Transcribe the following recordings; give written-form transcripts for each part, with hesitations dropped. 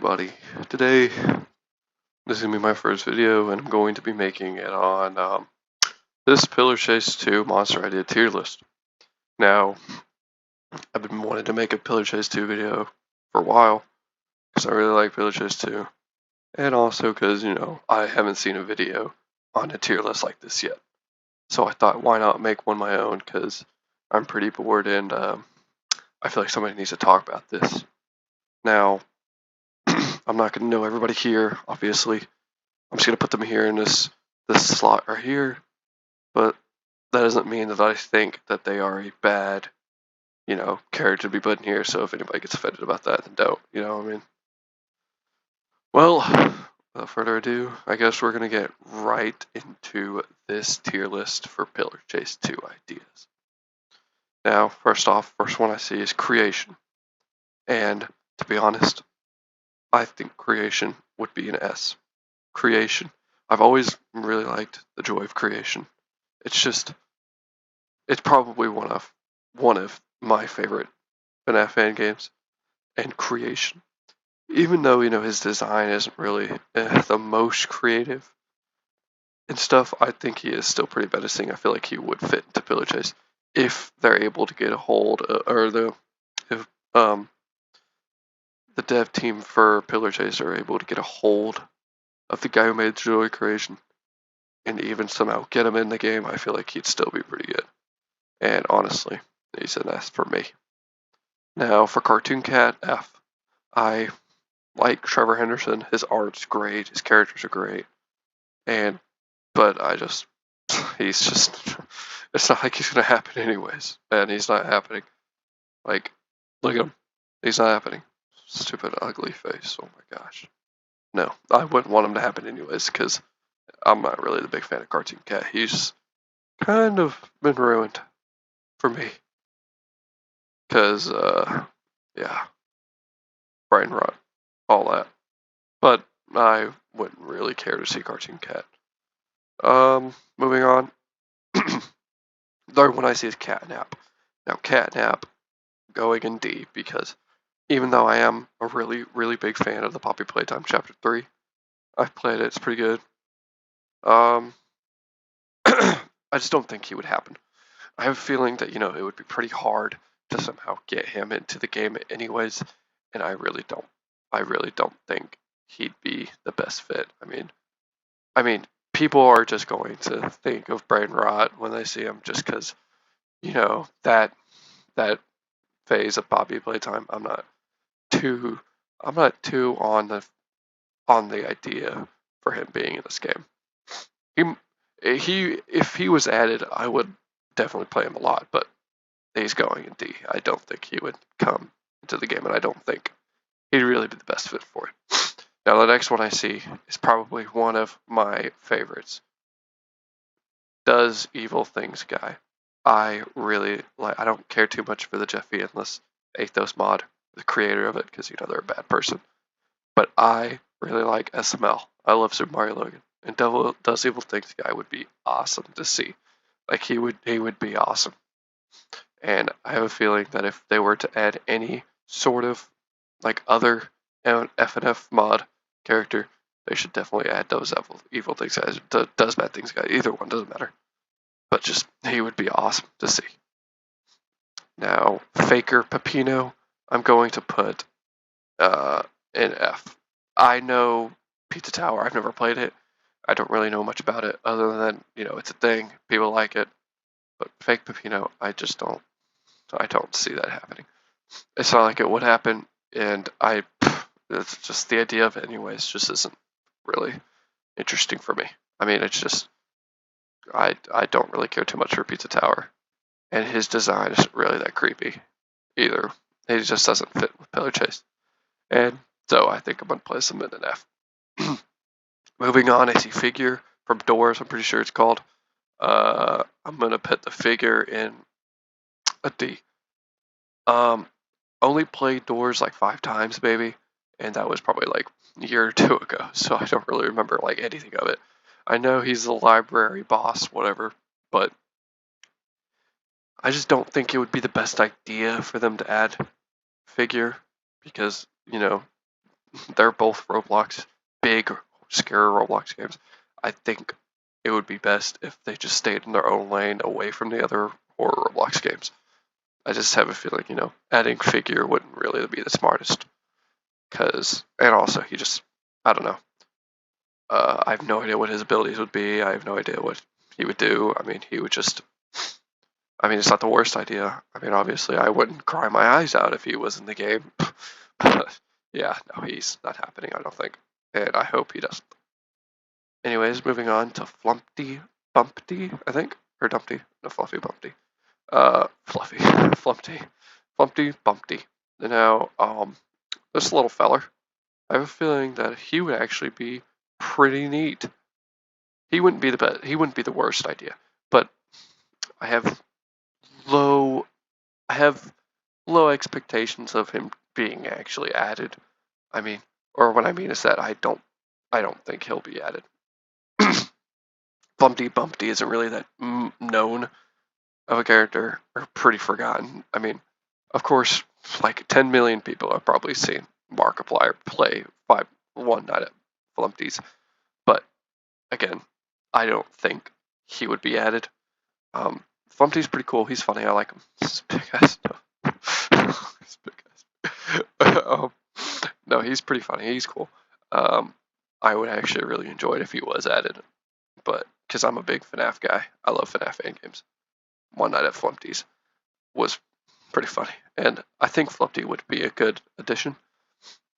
everybody. Today, this is going to be my first video, and I'm going to be making it on this Pillar Chase 2 Monster Idea tier list. Now, I've been wanting to make a Pillar Chase 2 video for a while, because I really like Pillar Chase 2, and also because, I haven't seen a video on a tier list like this yet. So I thought, why not make one my own, because I'm pretty bored, and I feel like somebody needs to talk about this. Now, I'm not going to know everybody here, obviously. I'm just going to put them here in this slot right here. But that doesn't mean that I think that they are a bad, character to be put in here. So if anybody gets offended about that, then don't. You know what I mean? Well, without further ado, I guess we're going to get right into this tier list for Pillar Chase 2 ideas. Now, first one I see is Creation. And to be honest, I think Creation would be an S. Creation. I've always really liked the joy of creation. It's probably one of my favorite FNAF fan games. And Creation. Even though, his design isn't really the most creative and stuff, I think he is still pretty menacing. I feel like he would fit into Pillar Chase if they're able to get a hold, if the dev team for Pillar Chase are able to get a hold of the guy who made Joy Creation and even somehow get him in the game, I feel like he'd still be pretty good. And honestly, he's an S for me. Now for Cartoon Cat, F. I like Trevor Henderson. His art's great. His characters are great. But it's not like he's gonna happen anyways. And he's not happening. Like, look at him. He's not happening. Stupid, ugly face. Oh my gosh. No, I wouldn't want him to happen anyways, because I'm not really the big fan of Cartoon Cat. He's kind of been ruined for me. Because, yeah, Brian Rot, all that. But I wouldn't really care to see Cartoon Cat. Moving on. Third one I see is Catnap. Now, Catnap going in D, because even though I am a really, really big fan of the Poppy Playtime Chapter 3, I've played it, it's pretty good. I just don't think he would happen. I have a feeling that, it would be pretty hard to somehow get him into the game anyways, and I really don't think he'd be the best fit. I mean, people are just going to think of Brain Rot when they see him just because, that phase of Poppy Playtime. I'm not too on the idea for him being in this game. If he was added, I would definitely play him a lot, but he's going in D. I don't think he would come into the game, and I don't think he'd really be the best fit for it. Now, the next one I see is probably one of my favorites. Does Evil Things guy. I really like. I don't care too much for the Jeff Endless Athos mod, the creator of it, because they're a bad person. But I really like SML. I love Super Mario Logan, and Does Evil Things guy would be awesome to see. Like he would be awesome. And I have a feeling that if they were to add any sort of other FNF mod character, they should definitely add Does Evil Things guys. Does Bad Things guy. Either one doesn't matter. But just he would be awesome to see. Now, Faker Peppino, I'm going to put in F. I know Pizza Tower. I've never played it. I don't really know much about it other than, it's a thing. People like it. But Fake Peppino, I don't see that happening. It's not like it would happen, and it's just the idea of it anyways just isn't really interesting for me. It's just, I don't really care too much for Pizza Tower. And his design isn't really that creepy either. He just doesn't fit with Pillar Chase. And so I think I'm going to place him in an F. Moving on, I see Figure from Doors, I'm pretty sure it's called. I'm going to put the Figure in a D. Only played Doors 5 times, maybe. And that was probably a year or two ago. So I don't really remember anything of it. I know he's the library boss, whatever. But I just don't think it would be the best idea for them to add Figure. Because, they're both Roblox, big, scary Roblox games. I think it would be best if they just stayed in their own lane away from the other horror Roblox games. I just have a feeling, adding Figure wouldn't really be the smartest. And also, I don't know. I have no idea what his abilities would be. I have no idea what he would do. I mean, it's not the worst idea. I mean, obviously, I wouldn't cry my eyes out if he was in the game. But yeah, no, he's not happening, I don't think. And I hope he doesn't. Anyways, moving on to Flumpty Bumpty, I think? Or Dumpty? No, Fluffy Bumpty. Fluffy. Flumpty Bumpty. Now, this little feller, I have a feeling that he would actually be pretty neat. He wouldn't be the best. He wouldn't be the worst idea, but I have low expectations of him being actually added. I mean, or what I mean is that I don't think he'll be added. Bumpty Bumpty isn't really that known of a character, or pretty forgotten. I mean, of course, like 10 million people have probably seen Markiplier play one night at Flumpty's, but again, I don't think he would be added. Flumpty's pretty cool. He's funny. I like him. He's big ass. He's big ass. No, he's pretty funny. He's cool. I would actually really enjoy it if he was added, but because I'm a big FNAF guy, I love FNAF fan games. One Night at Flumpty's was pretty funny, and I think Flumpty would be a good addition.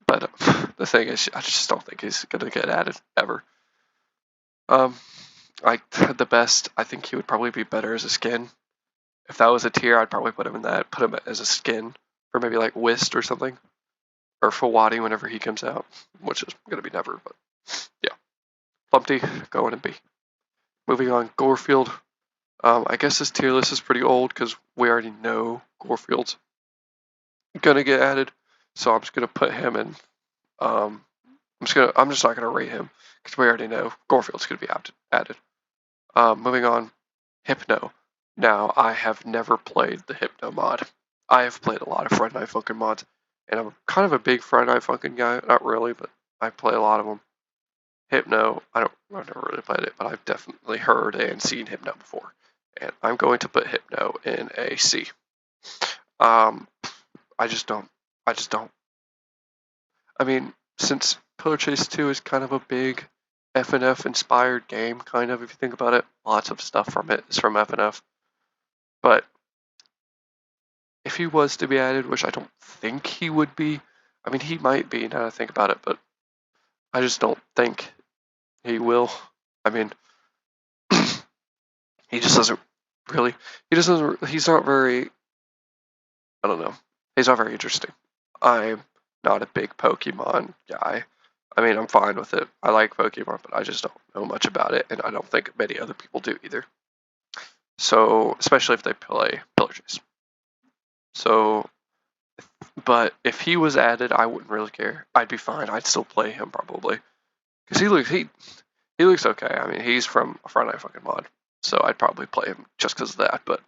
But the thing is, I just don't think he's gonna get added ever. Like the best, I think he would probably be better as a skin. If that was a tier, I'd probably put him in that. Put him as a skin for maybe like Whist or something, or Fawadi whenever he comes out, which is gonna be never. But yeah, Flumpty going in B. Moving on, Gorefield. I guess this tier list is pretty old because we already know Gorefield's gonna get added, so I'm just gonna put him in. I'm just not gonna rate him because we already know Gorefield's gonna be added. Moving on, Hypno. Now I have never played the Hypno mod. I have played a lot of Friday Night Funkin' mods, and I'm kind of a big Friday Night Funkin' guy. Not really, but I play a lot of them. Hypno, I've never really played it, but I've definitely heard and seen Hypno before. And I'm going to put Hypno in a C. I just don't. I mean, since Pillar Chase 2 is kind of a big FNF inspired game, kind of, if you think about it, lots of stuff from it is from FNF. But if he was to be added, which I don't think he would be, I mean, he might be now that I think about it, but I just don't think he will. I mean, he just doesn't really. He's not very. I don't know. He's not very interesting. I'm not a big Pokemon guy. I mean, I'm fine with it. I like Pokemon, but I just don't know much about it, and I don't think many other people do either. So, especially if they play Pillar Chase. So, but if he was added, I wouldn't really care. I'd be fine. I'd still play him probably, because he looks okay. I mean, he's from a Friday Night Funkin' mod, so I'd probably play him just because of that. But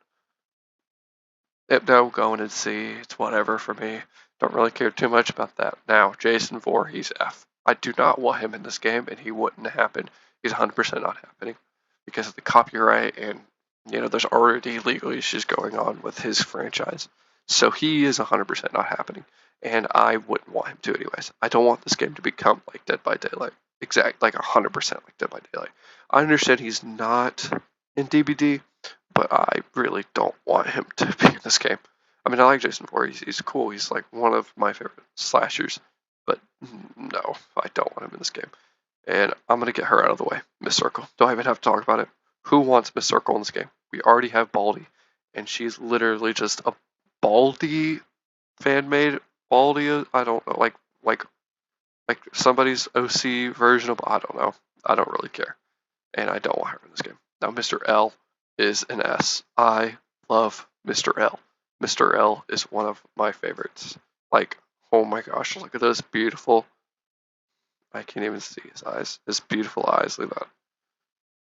no, going and see, it's whatever for me. Don't really care too much about that. Now, Jason Voorhees F. I do not want him in this game, and he wouldn't happen. He's 100% not happening because of the copyright, and there's already legal issues going on with his franchise. So he is 100% not happening, and I wouldn't want him to anyways. I don't want this game to become like Dead by Daylight. Like 100% like Dead by Daylight. I understand he's not in DBD, but I really don't want him to be in this game. I mean, I like Jason Voorhees. He's cool. He's like one of my favorite slashers. But no, I don't want him in this game. And I'm going to get her out of the way. Miss Circle. Don't even have to talk about it. Who wants Miss Circle in this game? We already have Baldy. And she's literally just a Baldy fan-made Baldy. I don't know. Like somebody's OC version of... I don't know. I don't really care. And I don't want her in this game. Now, Mr. L is an S. I love Mr. L. Mr. L is one of my favorites. Like, oh my gosh, look at those beautiful... I can't even see his eyes. His beautiful eyes, look at that.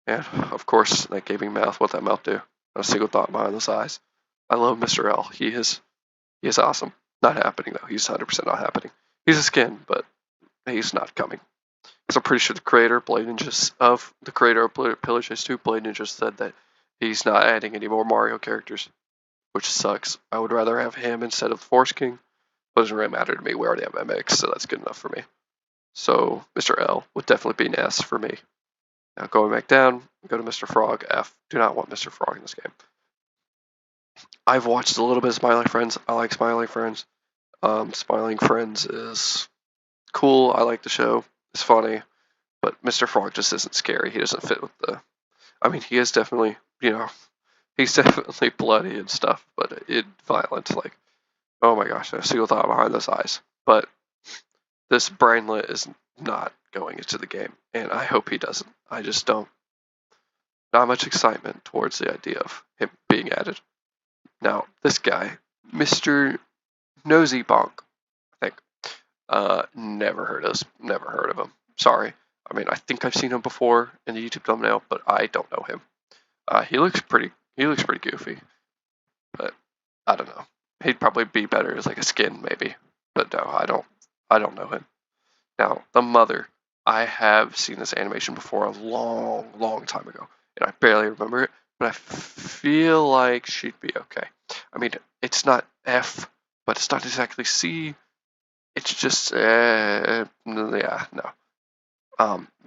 And, of course, that gaping mouth. What's that mouth do? Not a single thought behind those eyes. I love Mr. L. He is awesome. Not happening, though. He's 100% not happening. He's a skin, but he's not coming. So I'm pretty sure the creator of Pillar Chase 2, Blade Ninja, said that he's not adding any more Mario characters, which sucks. I would rather have him instead of Force King. But it doesn't really matter to me. We already have MX, so that's good enough for me. So Mr. L would definitely be an S for me. Now going back down, go to Mr. Frog, F. Do not want Mr. Frog in this game. I've watched a little bit of Smiling Friends. I like Smiling Friends. Smiling Friends is cool. I like the show. It's funny. But Mr. Frog just isn't scary. He doesn't fit with the... I mean, he is definitely, he's definitely bloody and stuff, but it violent. Like, oh my gosh, I see a thought behind those eyes. But this brainlet is not going into the game, and I hope he doesn't. I just don't. Not much excitement towards the idea of him being added. Now, this guy, Mr. Nosy Bonk, I think. Never heard of him. Sorry. I mean, I think I've seen him before in the YouTube thumbnail, but I don't know him. He looks pretty goofy, but I don't know. He'd probably be better as like a skin, maybe. But no, I don't know him. Now, the mother. I have seen this animation before a long, long time ago, and I barely remember it, but I feel like she'd be okay. I mean, it's not F, but it's not exactly C. It's just, yeah, no.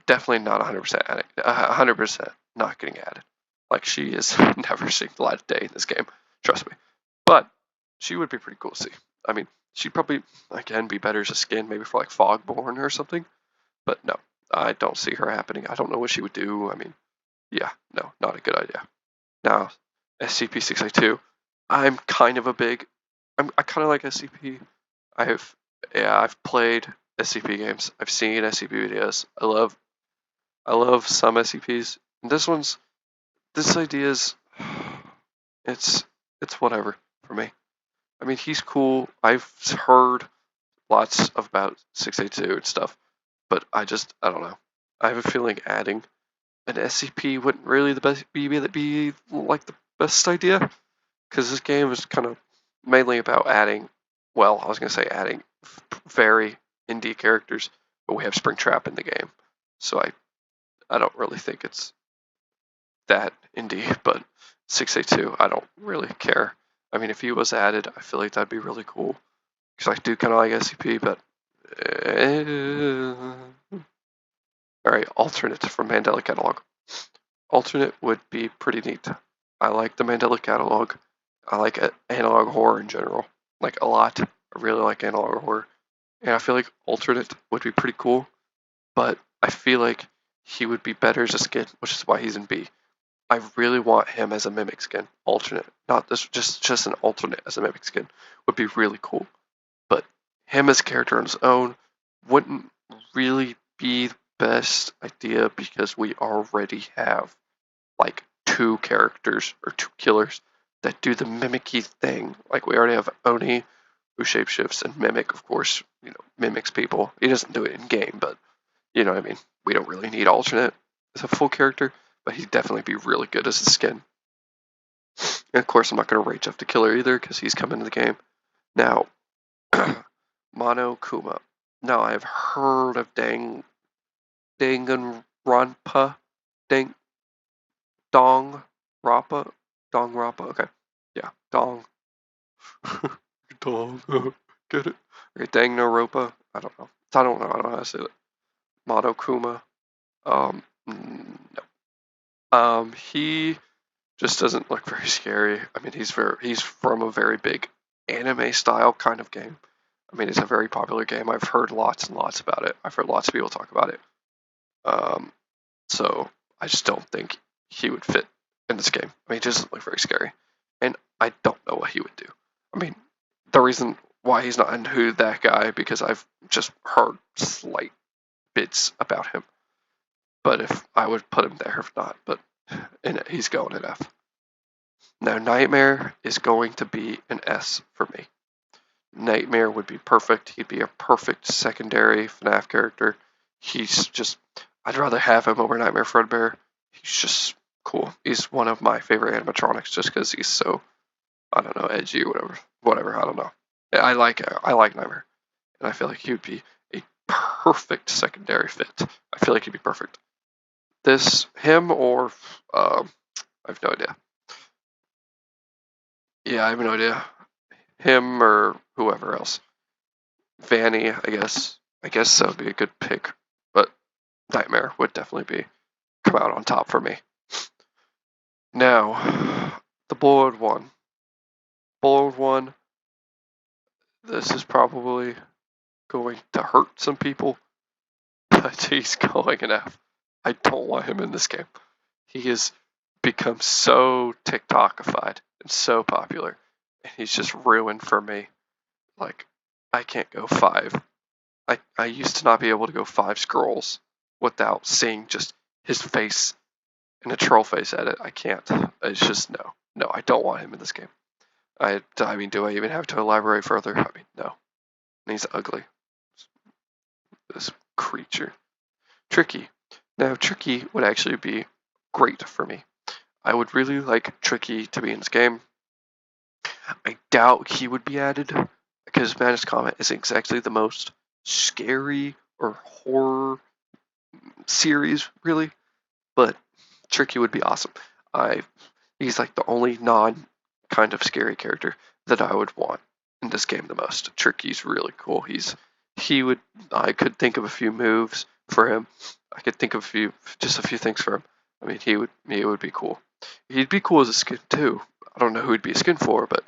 Definitely not 100% adding, 100% not getting added. Like, she is never seeing the light of day in this game, trust me. But she would be pretty cool to see. I mean, she'd probably, again, be better as a skin, maybe for like Fogborn or something. But no, I don't see her happening. I don't know what she would do. I mean, yeah, no, not a good idea. Now, SCP-682. I'm kind of a big, I kind of like SCP. I've played SCP games. I've seen SCP videos. I love some SCPs. And this idea is, it's whatever for me. I mean, he's cool. I've heard lots about 682 and stuff, but I don't know. I have a feeling adding an SCP wouldn't really be like the best idea, because this game is kind of mainly about adding. Well, I was gonna say adding very indie characters, but we have Springtrap in the game, so I don't really think it's that indie. But 682, I don't really care. I mean, if he was added, I feel like that'd be really cool, because I do kind of like SCP, but. Alright, alternate from Mandela Catalog. Alternate would be pretty neat. I like the Mandela Catalog. I like analog horror in general. Like, a lot. I really like analog horror. And I feel like alternate would be pretty cool. But I feel like he would be better as a skin, which is why he's in B. I really want him as a mimic skin. Alternate. Not this, just an alternate as a mimic skin would be really cool. But him as a character on his own wouldn't really be the best idea, because we already have like 2 characters or 2 killers that do the mimicky thing. Like, we already have Oni, who shapeshifts, and Mimic, of course, mimics people. He doesn't do it in game, but you know what I mean. We don't really need alternate as a full character, but he'd definitely be really good as a skin. And of course, I'm not going to rage up the killer either, because he's coming to the game. Now, Mono Kuma. Now, I've heard of Danganronpa. Dong Rappa? Okay. Yeah, Dong. Dong. Get it? Okay, Danganronpa. I don't know. I don't know how to say it. Mono Kuma. No. He just doesn't look very scary. I mean, he's from a very big anime style kind of game. I mean, it's a very popular game. I've heard lots and lots about it. I've heard lots of people talk about it. So I just don't think he would fit in this game. I mean, he doesn't look very scary, and I don't know what he would do. I mean, the reason why he's not in Who That Guy, because I've just heard slight bits about him. But if I would put him there, if not, but he's going in F. Now, Nightmare is going to be an S for me. Nightmare would be perfect. He'd be a perfect secondary FNAF character. I'd rather have him over Nightmare Fredbear. He's just cool. He's one of my favorite animatronics, just because he's so, I don't know, edgy or whatever, I don't know. Yeah, I like Nightmare, and I feel like he would be a perfect secondary fit. I feel like he'd be perfect. Him or I have no idea. Yeah, I have no idea. Him or whoever else. Vanny, I guess. I guess that would be a good pick, but Nightmare would definitely come out on top for me. Now, the bold one. Bold one. This is probably going to hurt some people, but he's going in F. I don't want him in this game. He has become so TikTokified and so popular, and he's just ruined for me. Like, I can't go 5. I used to not be able to go 5 scrolls without seeing just his face in a troll face edit. I can't. It's just no. No, I don't want him in this game. I mean, do I even have to elaborate further? I mean, no. And he's ugly. This creature. Tricky. Now, Tricky would actually be great for me. I would really like Tricky to be in this game. I doubt he would be added because Madness Comet is exactly the most scary or horror series, really. But Tricky would be awesome. He's like the only non kind of scary character that I would want in this game the most. Tricky's really cool. I could think of a few moves for him. I could think of just a few things for him. I mean, he would be cool. He'd be cool as a skin too. I don't know who he'd be a skin for, but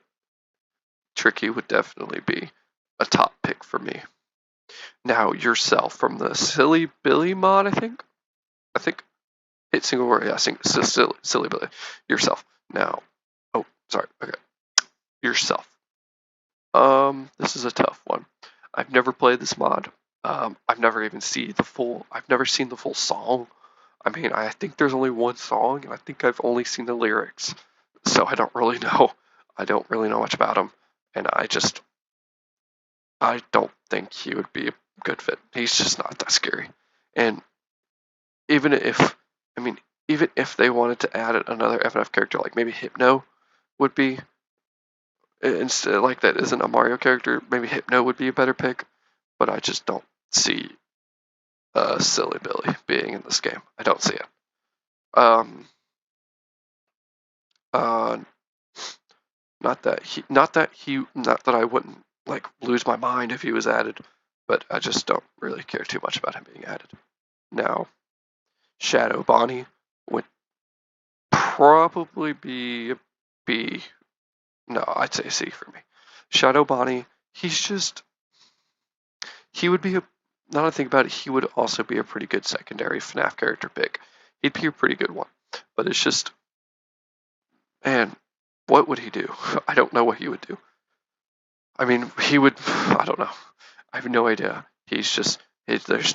Tricky would definitely be a top pick for me. Now, yourself from the Silly Billy mod, I think hit single word. Yeah, silly Billy. Yourself. Now, oh, sorry. Okay, yourself. This is a tough one. I've never played this mod. I've never seen the full song. I mean, I think there's only one song, and I think I've only seen the lyrics, so I don't really know. I don't really know much about him, and I don't think he would be a good fit. He's just not that scary. And even if, I mean, even if they wanted to add another FNF character, like maybe Hypno would be, instead like that isn't a Mario character, maybe Hypno would be a better pick. But I just don't see Silly Billy being in this game. I don't see it. Not that I wouldn't like lose my mind if he was added, but I just don't really care too much about him being added. Now, Shadow Bonnie would probably be a B. No, I'd say C for me. Shadow Bonnie, he would be now that I think about it, he would also be a pretty good secondary FNAF character pick. He'd be a pretty good one. But it's just, man, what would he do? I don't know what he would do. I mean, I don't know. I have no idea. There's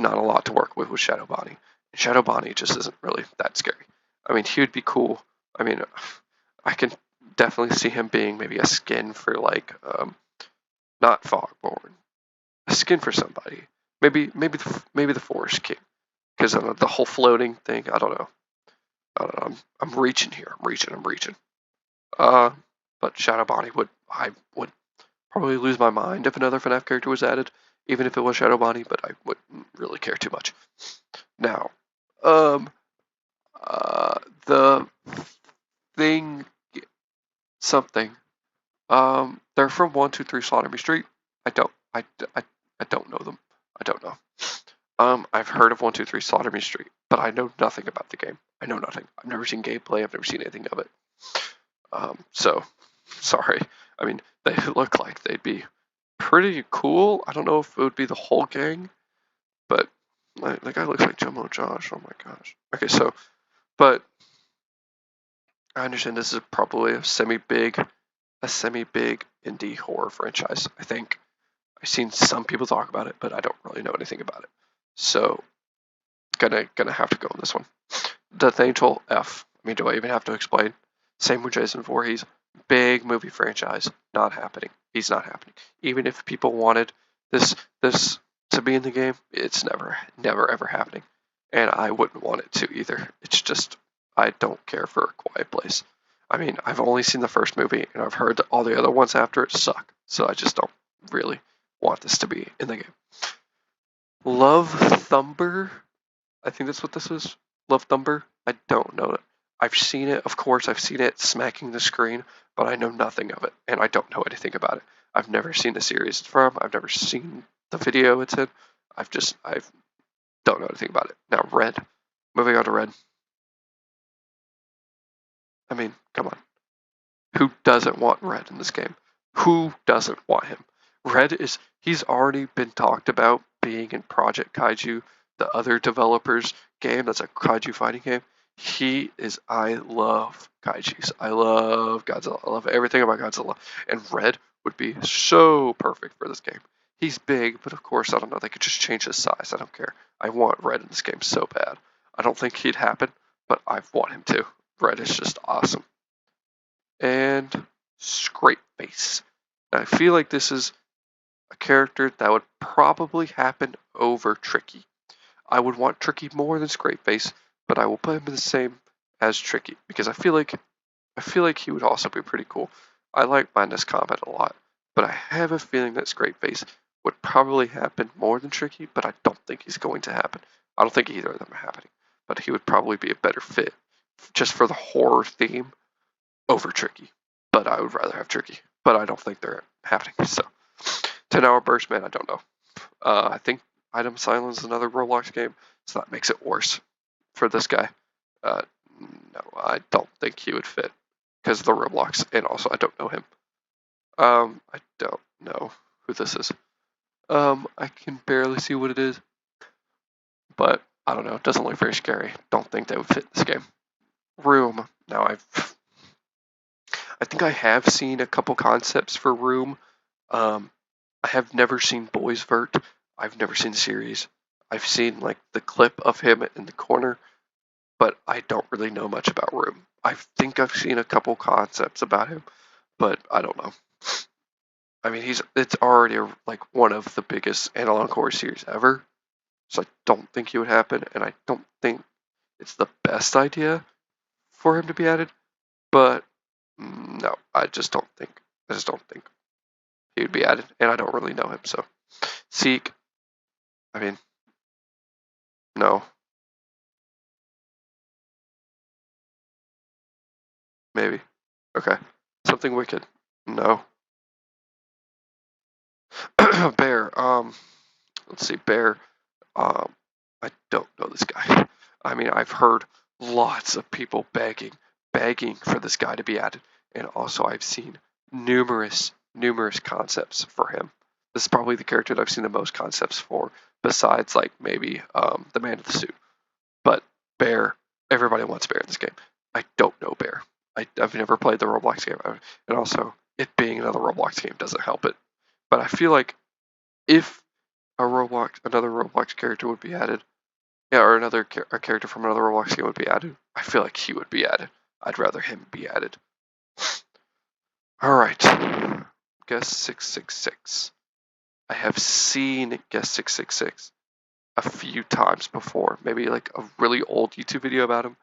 not a lot to work with Shadow Bonnie. Shadow Bonnie just isn't really that scary. I mean, he would be cool. I mean, I can definitely see him being maybe a skin for like, not Fogborn, a skin for somebody. Maybe the Forest King, because the whole floating thing. I don't know. I'm reaching here. I'm reaching. But Shadow Bonnie I would probably lose my mind if another FNAF character was added, even if it was Shadow Bonnie, but I wouldn't really care too much. Now, the thing something. They're from 123 Slaughter Me Street. I don't know them. I don't know. I've heard of 123 Slaughter Me Street, but I know nothing about the game. I know nothing. I've never seen gameplay. I've never seen anything of it. So, sorry. I mean, they look like they'd be pretty cool. I don't know if it would be the whole gang, but the guy looks like Jumbo Josh. Oh my gosh. Okay, so, but I understand this is probably a semi-big indie horror franchise. I think I've seen some people talk about it, but I don't really know anything about it. So, gonna have to go on this one. Death Angel F. I mean, do I even have to explain? Same with Jason Voorhees. Big movie franchise. Not happening. He's not happening. Even if people wanted this to be in the game, it's never ever happening. And I wouldn't want it to either. It's just, I don't care for A Quiet Place. I mean, I've only seen the first movie, and I've heard that all the other ones after it suck. So I just don't really want this to be in the game. Love Thumber. I think that's what this is. Love Thumber. I don't know it. I've seen it, of course. I've seen it smacking the screen, but I know nothing of it, and I don't know anything about it. I've never seen the series it's from. I've never seen the video it's in. I don't know anything about it. Now, Red. Moving on to Red. I mean, come on. Who doesn't want Red in this game? Who doesn't want him? He's already been talked about being in Project Kaiju, the other developer's game that's a kaiju fighting game. I love kaijus. I love Godzilla. I love everything about Godzilla. And Red would be so perfect for this game. He's big, but of course, I don't know. They could just change his size. I don't care. I want Red in this game so bad. I don't think he'd happen, but I want him to. Red is just awesome. And Scrapeface. Now, I feel like this is a character that would probably happen over Tricky. I would want Tricky more than Scrapeface, but I will put him in the same as Tricky because I feel like he would also be pretty cool. I like Mindless Combat a lot, but I have a feeling that Scrapeface would probably happen more than Tricky, but I don't think he's going to happen. I don't think either of them are happening, but he would probably be a better fit just for the horror theme over Tricky. But I would rather have Tricky, but I don't think they're happening. So 10-hour burst, man, I don't know. I think Item Silence is another Roblox game, so that makes it worse for this guy. No, I don't think he would fit because of the Roblox, and also I don't know him. I don't know who this is. I can barely see what it is, but I don't know. It doesn't look very scary. Don't think that would fit this game. Room. Now I think I have seen a couple concepts for Room. I have never seen Boys Vert. I've never seen the series. I've seen like the clip of him in the corner, but I don't really know much about Room. I think I've seen a couple concepts about him, but I don't know. I mean, it's already like one of the biggest analog horror series ever, so I don't think he would happen, and I don't think it's the best idea for him to be added. But no, I just don't think. I just don't think he would be added, and I don't really know him. So, Seek. I mean, no, maybe. Okay, something wicked. No. Bear. Let's see. Bear. I don't know this guy. I mean, I've heard lots of people begging for this guy to be added, and also I've seen numerous concepts for him. This is probably the character that I've seen the most concepts for, besides like maybe the Man of the Suit. But Bear, everybody wants Bear in this game. I don't know Bear. I've never played the Roblox game, and also it being another Roblox game doesn't help it. But I feel like if another Roblox character would be added, yeah, or a character from another Roblox game would be added, I feel like he would be added. I'd rather him be added. All right, guess 666. I have seen guess 666 a few times before, maybe like a really old YouTube video about him.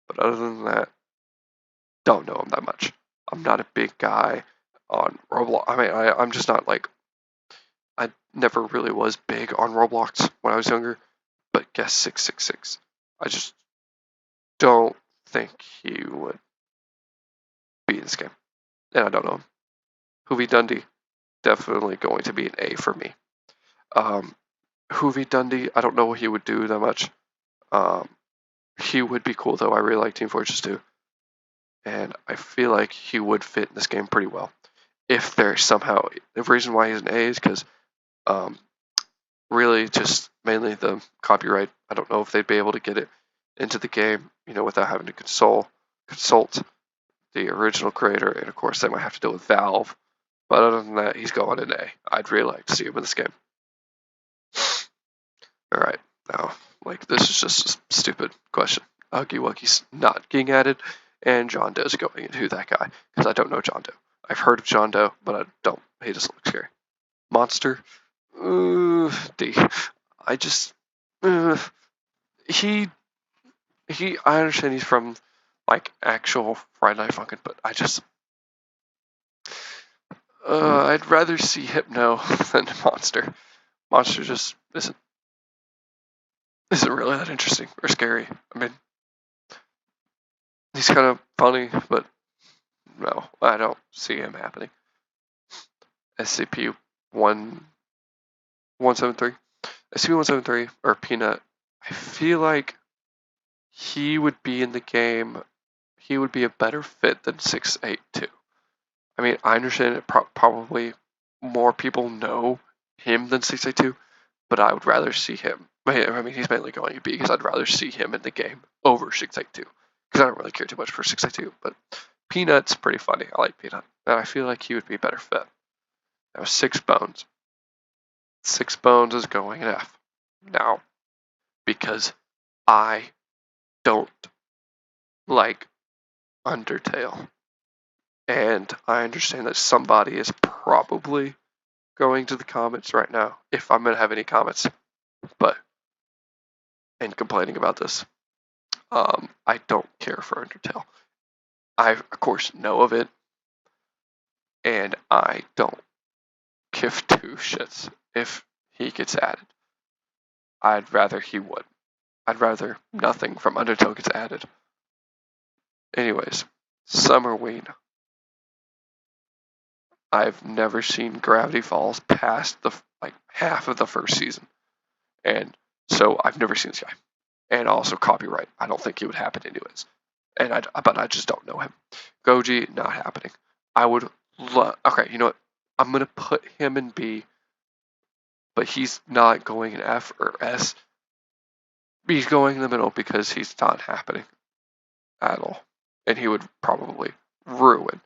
But other than that, don't know him that much. I'm not a big guy on Roblox. I mean, I'm just not like, I never really was big on Roblox when I was younger. But guess 666. I just don't think he would be in this game. And I don't know him. Hoovie Dundee, definitely going to be an A for me. Hoovie Dundee, I don't know what he would do that much. He would be cool though. I really like Team Fortress 2. And I feel like he would fit in this game pretty well. If there's somehow, the reason why he's an A is because really just mainly the copyright. I don't know if they'd be able to get it into the game, without having to consult the original creator, and of course they might have to deal with Valve. But other than that, he's going an A. I'd really like to see him in this game. All right, now, this is just a stupid question. Huggy Wuggy's not getting added, and John Doe's going, and who that guy? Because I don't know John Doe. I've heard of John Doe, but I don't. He doesn't look scary. Monster, D. I just, he. I understand he's from actual Friday Night Funkin', but I just, I'd rather see Hypno than Monster. Monster just isn't isn't really that interesting or scary. I mean, he's kind of funny, but no, I don't see him happening. SCP 173, SCP 173 or Peanut. I feel like he would be in the game. He would be a better fit than 682. I mean, I understand it probably more people know him than 682, but I would rather see him. I mean, he's mainly going to be because I'd rather see him in the game over 682 because I don't really care too much for 682. But Peanut's pretty funny. I like Peanut, and I feel like he would be a better fit. Now, 6 Bones. 6 Bones is going in F now because I don't like Undertale. And I understand that somebody is probably going to the comments right now, if I'm going to have any comments, and complaining about this. I don't care for Undertale. I, of course, know of it, and I don't give two shits if he gets added. I'd rather he would. I'd rather nothing from Undertale gets added. Anyways, Summerween. I've never seen Gravity Falls past the half of the first season, and so I've never seen this guy. And also copyright. I don't think it would happen anyways. But I just don't know him. Goji, not happening. I would okay, you know what? I'm gonna put him in B, but he's not going in F or S. He's going in the middle because he's not happening at all, and he would probably ruin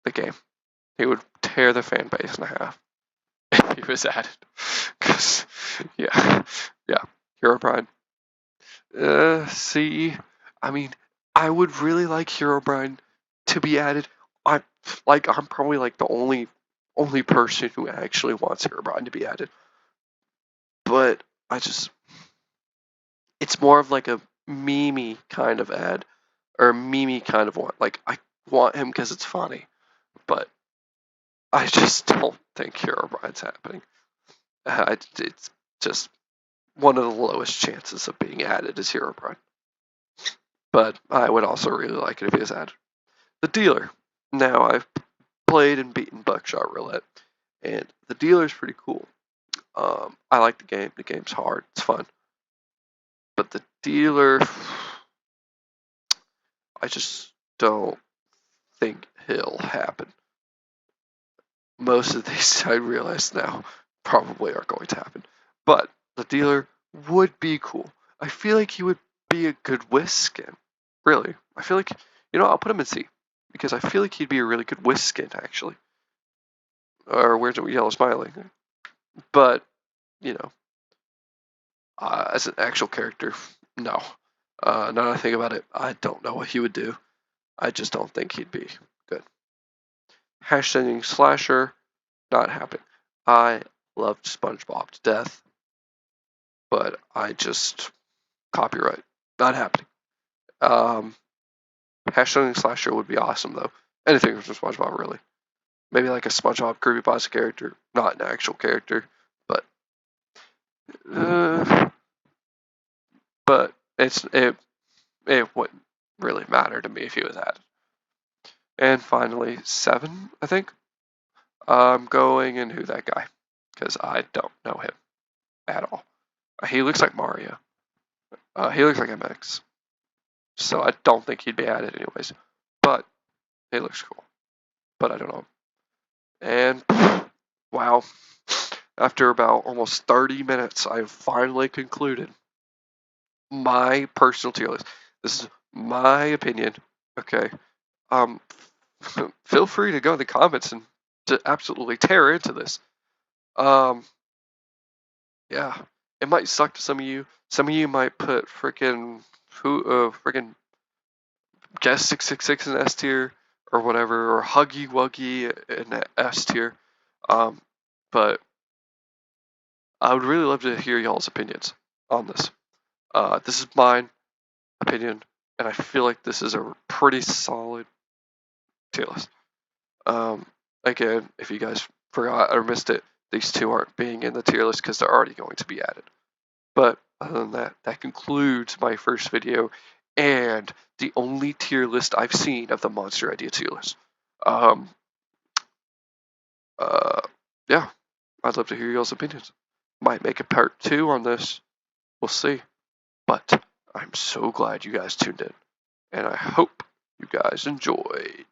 the game. He would tear the fan base in half if he was added. Cause yeah, Herobrine. See, I mean, I would really like Herobrine to be added. I'm probably like the only person who actually wants Herobrine to be added. But it's more of like a meme kind of ad or meme kind of one. Like I want him because it's funny, but I just don't think Herobrine's happening. It's just one of the lowest chances of being added is Herobrine. But I would also really like it if he was added. The Dealer. Now, I've played and beaten Buckshot Roulette, and the Dealer's pretty cool. I like the game. The game's hard. It's fun. But the Dealer, I just don't think he'll happen. Most of these, I realize now, probably are going to happen. But the Dealer would be cool. I feel like he would be a good Whisk skin. Really. I feel like, I'll put him in C. Because I feel like he'd be a really good Whisk skin, actually. Or where's the yellow smiley? But, as an actual character, no. Now that I think about it, I don't know what he would do. I just don't think he'd be good. Hashtag slasher, not happening. I loved SpongeBob to death, but I just copyright, not happening. Hashtag slasher would be awesome though. Anything from SpongeBob really. Maybe like a SpongeBob creepypasta character, not an actual character, but it wouldn't really matter to me if he was added. And finally, 7, I think. I'm going in Who That Guy, because I don't know him at all. He looks like Mario. He looks like MX. So I don't think he'd be added anyways. But he looks cool. But I don't know. And wow. After about almost 30 minutes, I've finally concluded my personal tier list. This is my opinion. Okay. Feel free to go in the comments and to absolutely tear into this. Yeah, it might suck to some of you. Some of you might put freaking Guess 666 in S tier or whatever, or Huggy Wuggy in S tier. But I would really love to hear y'all's opinions on this. This is my opinion, and I feel like this is a pretty solid tier list. Again, if you guys forgot or missed it, these two aren't being in the tier list because they're already going to be added. But other than that, that concludes my first video and the only tier list I've seen of the Monster Idea tier list. Um, yeah, I'd love to hear y'all's opinions. Might make a part 2 on this. We'll see. But I'm so glad you guys tuned in, and I hope you guys enjoyed.